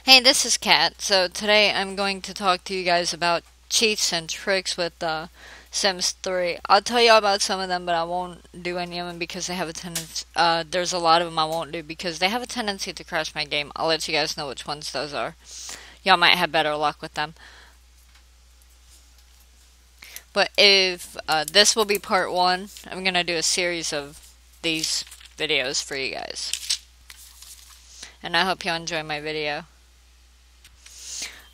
Hey, this is Kat. So today I'm going to talk to you guys about cheats and tricks with Sims 3. I'll tell you about some of them, but I won't do any of them because they have a tendency. There's a lot of them I won't do because they have a tendency to crash my game. I'll let you guys know which ones those are. Y'all might have better luck with them. But if this will be part one, I'm gonna do a series of these videos for you guys, and I hope you enjoy my video.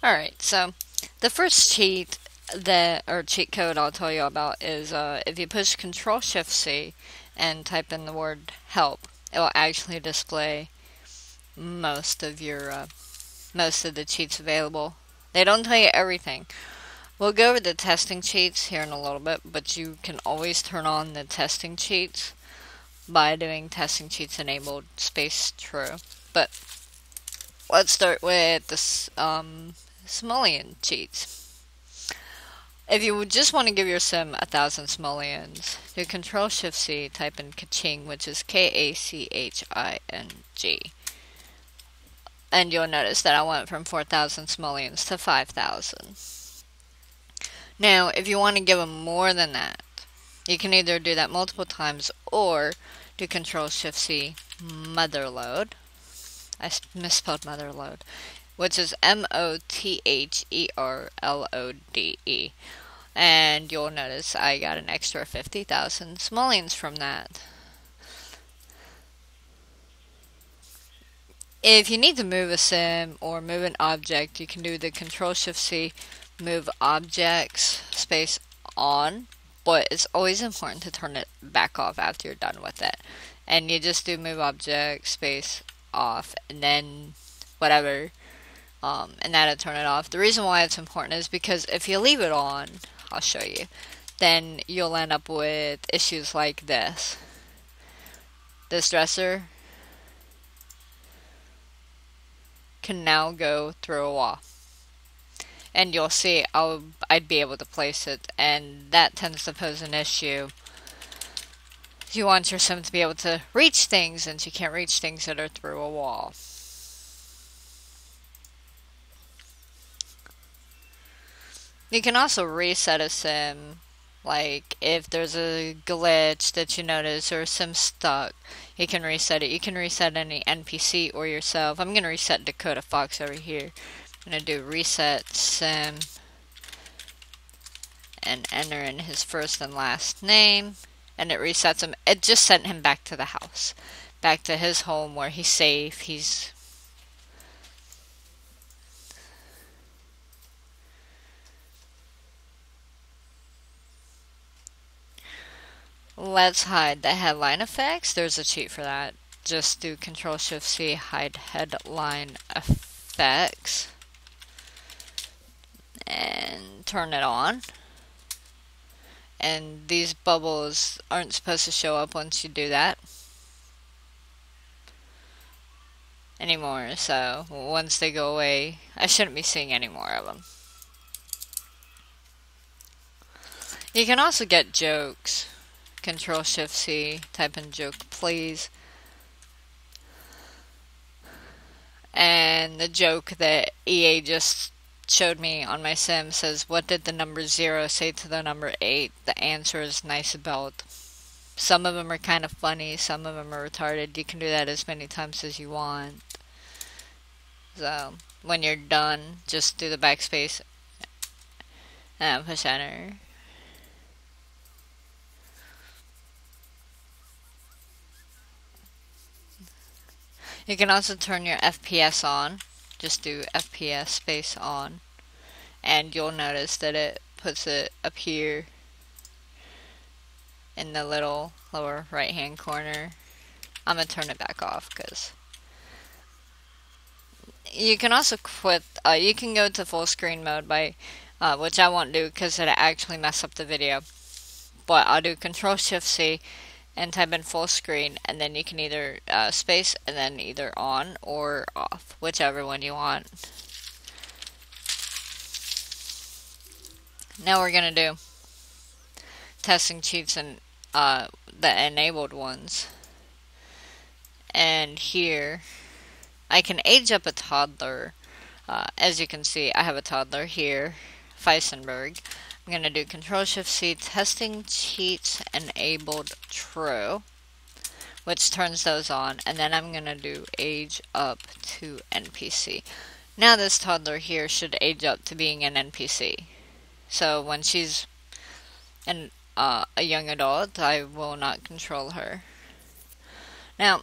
Alright, so the first cheat code I'll tell you about is if you push Control Shift C and type in the word help, it will actually display most of the cheats available. They don't tell you everything. We'll go over the testing cheats here in a little bit, but you can always turn on the testing cheats by doing testing cheats enabled space true. But let's start with this simoleon cheats. If you would just want to give your sim 1,000 simoleons, do Control Shift C, type in Kaching, which is Kaching, and you'll notice that I went from 4,000 simoleons to 5,000. Now, if you want to give them more than that, you can either do that multiple times or do Control Shift C, Motherload. I misspelled Motherload, which is Motherlode. And you'll notice I got an extra 50,000 simoleons from that. If you need to move a sim or move an object, you can do the Control Shift C, move objects, space on, but it's always important to turn it back off after you're done with it. And you just do move object, space off, and then whatever, and that'll turn it off. The reason why it's important is because if you leave it on, I'll show you, then you'll end up with issues like this. This dresser can now go through a wall. And you'll see I'd be able to place it, and that tends to pose an issue. You want your sim to be able to reach things, and she can't reach things that are through a wall. You can also reset a sim, like if there's a glitch that you notice or a sim stuck, you can reset it. You can reset any NPC or yourself. I'm going to reset Dakota Fox over here. I'm going to do reset sim and enter in his first and last name, and it resets him. It just sent him back to the house, back to his home where he's safe. Let's hide the headline effects. There's a cheat for that. Just do Control Shift C, hide headline effects, and turn it on. And these bubbles aren't supposed to show up once you do that anymore, so once they go away, I shouldn't be seeing any more of them. You can also get jokes. Control Shift C, type in joke please. And the joke that EA just showed me on my sim says, what did the number 0 say to the number 8? The answer is nice belt. Some of them are kind of funny, some of them are retarded. You can do that as many times as you want. So, when you're done, just do the backspace and push enter. You can also turn your FPS on. Just do FPS space on, and you'll notice that it puts it up here in the little lower right hand corner. I'm gonna turn it back off because you can also quit. You can go to full screen mode by which I won't do because it'll actually mess up the video, but I'll do Control Shift C and type in full screen, and then you can either space and then either on or off, whichever one you want. Now we're gonna do testing cheats and the enabled ones. And here I can age up a toddler As you can see, I have a toddler here, Feisenberg. I'm going to do Control-Shift-C, testing cheats enabled true, which turns those on, and then I'm going to do age up to NPC. Now this toddler here should age up to being an NPC. So when she's a young adult, I will not control her. Now,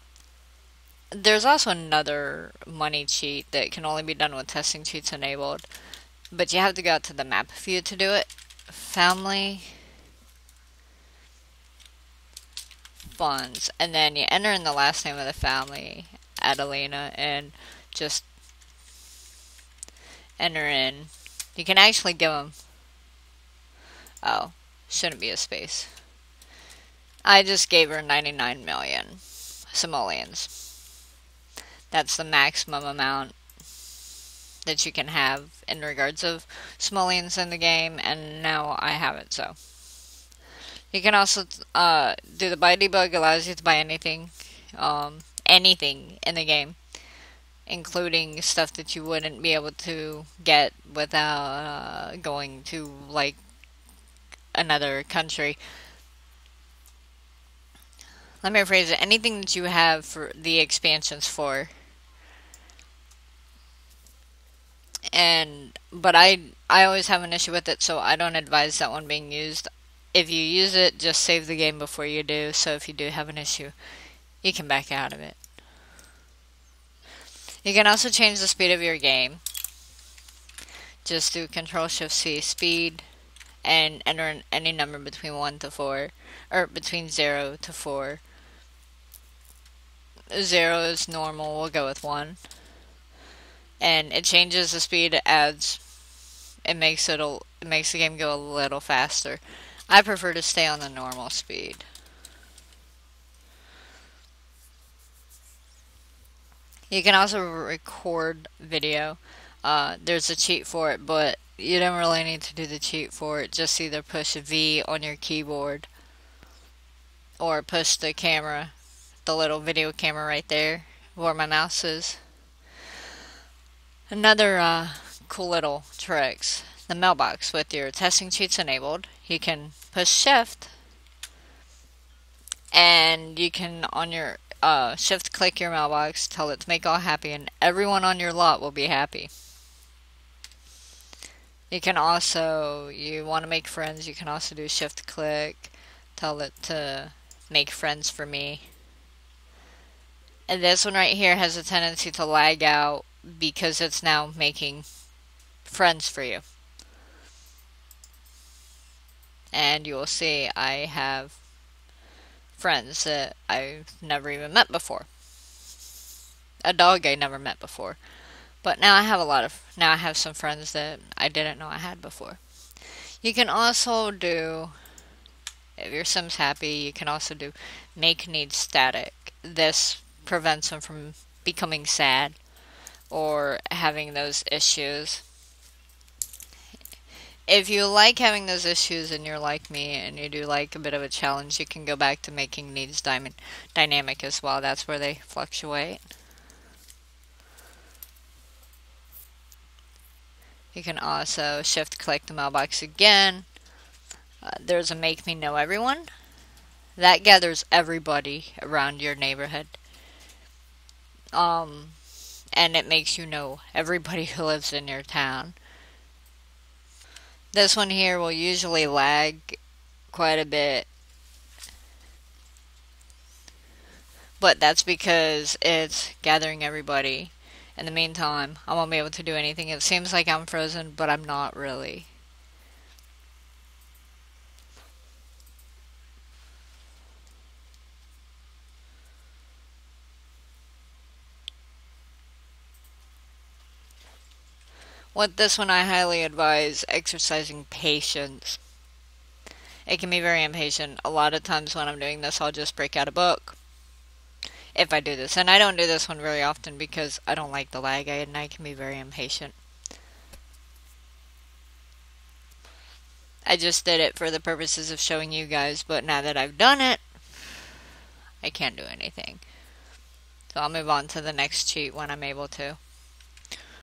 there's also another money cheat that can only be done with testing cheats enabled, but you have to go out to the map view to do it. Family funds, and then you enter in the last name of the family, Adelina, and just enter in. You can actually give them, oh, shouldn't be a space. I just gave her 99 million simoleons. That's the maximum amount that you can have in regards of simoleons in the game, and now I have it, so. You can also do the buy debug, allows you to buy anything, anything in the game, including stuff that you wouldn't be able to get without going to, like, another country. Let me rephrase it. Anything that you have for the expansions for. But I always have an issue with it, so I don't advise that one being used. If you use it, just save the game before you do, so if you do have an issue, you can back out of it. You can also change the speed of your game. Just do Control-Shift-C speed, and enter in any number between 1 to 4, or between 0 to 4. 0 is normal, we'll go with 1. And it changes the speed, it adds, it makes the game go a little faster. I prefer to stay on the normal speed. You can also record video. There's a cheat for it, but you don't really need to do the cheat for it. Just either push V on your keyboard or push the camera, the little video camera right there where my mouse is. Another cool little tricks, the mailbox with your testing cheats enabled. You can push shift and you can on your shift click your mailbox, tell it to make all happy, and everyone on your lot will be happy. You can also, you want to make friends, you can also do shift click, tell it to make friends for me. And this one right here has a tendency to lag out because it's now making friends for you. And you will see I have friends that I've never even met before. A dog I never met before. But now I have some friends that I didn't know I had before. You can also do, if your sim's happy, you can also do make need static. This prevents them from becoming sad or having those issues. If you like having those issues and you're like me and you do like a bit of a challenge, you can go back to making needs dynamic as well. That's where they fluctuate. You can also shift click the mailbox again. There's a make me know everyone. That gathers everybody around your neighborhood. And it makes you know everybody who lives in your town. This one here will usually lag quite a bit, but that's because it's gathering everybody. In the meantime, I won't be able to do anything. It seems like I'm frozen, but I'm not really. With this one, I highly advise exercising patience. It can be very impatient. A lot of times when I'm doing this, I'll just break out a book. If I do this. And I don't do this one very often because I don't like the lag, and I can be very impatient. I just did it for the purposes of showing you guys, but now that I've done it, I can't do anything. So I'll move on to the next cheat when I'm able to.